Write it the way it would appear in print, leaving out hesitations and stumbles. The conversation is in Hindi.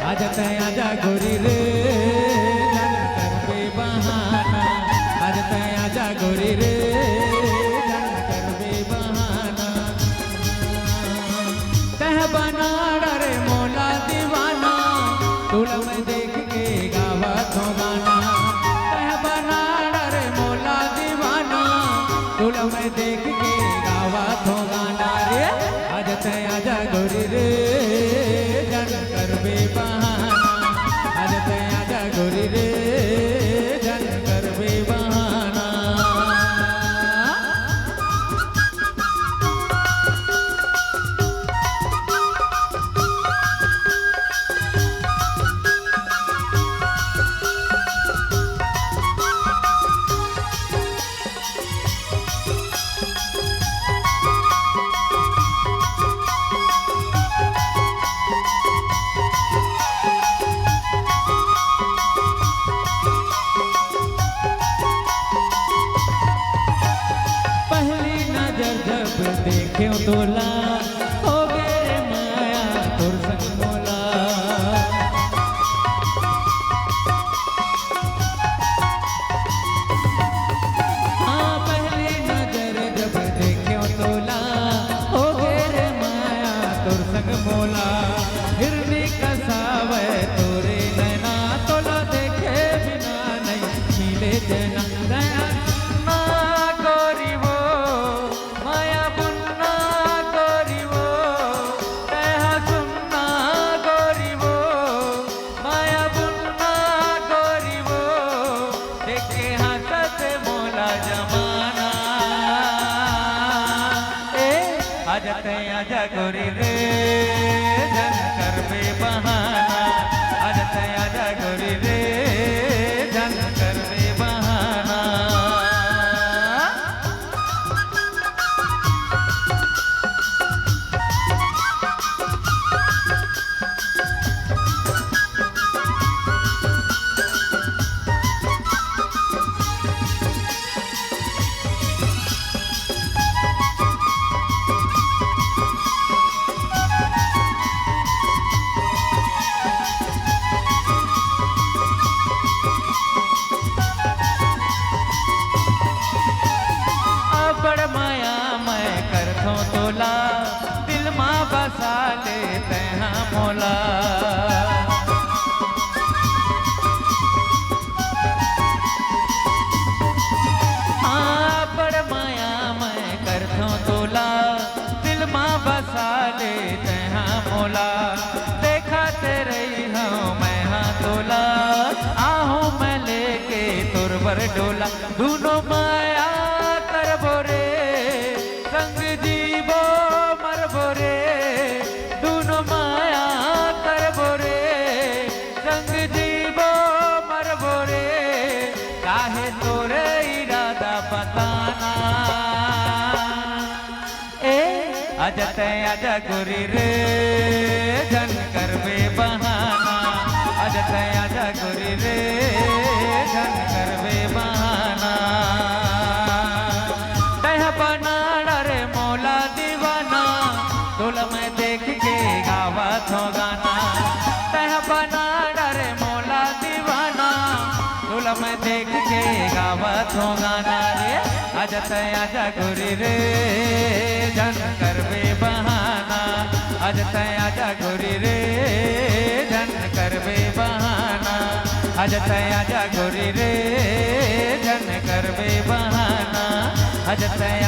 आज तय आजा गोरी रे जन कर बे बहाना। आज तय आजा गोरी रे जन कर बे बहाना। तह बना डरे मोला दीवाना तुल में देख के गावा तो गाना। तह बना डरे मोला दीवाना तुल में देख के गावा तो गाना रे। आज तय आजा गोरी रे जन कर बे बहाना। आज तय आजा गोरी रे जन कर बे बहाना। देखे तोला हो गे रे माया तोर संग मोला। हाँ पहली नजर जब देखे तोला हो गे रे माया तोर संग मोला। हिरनी कसावे तोरे नैना तोला देखे बिना नहीं मिले जना। दया आज तय आजा गोरी रे जन कर बे बहाना। आज तय आजा गोरी रे जन कर बे बहाना। तोला दिल माँ बसा ले तैहा मोला। हाँ बड़ माया मैं करथों तोला दिल माँ बसा ले तैहा मोला। देखा तेरे हूँ मैं हाँ तोला आहूँ मैं लेके तुरबर डोला। दोनों माया कर बोरे संग जीवो मरबो रे। दोनों माया करबो रे संग जीवो मरबो रे। काहे तोरे इरादा बताना ए आज तय आजा गोरी रे जन कर बे बहाना। आज तय आजा गोरी रे जन कर बे बहाना। तह बना डरे मोला दीवाना तुल में देख के गावा तो गाना। तह बना डरे मोला दीवाना तुल में देख के गावा तो गाना रे। आज तय आजा गोरी रे जन कर बे बहाना। आज तय आजा गोरी रे जन कर बे बहाना। आज तय आजा गोरी रे जन कर बे बहाना। आज तय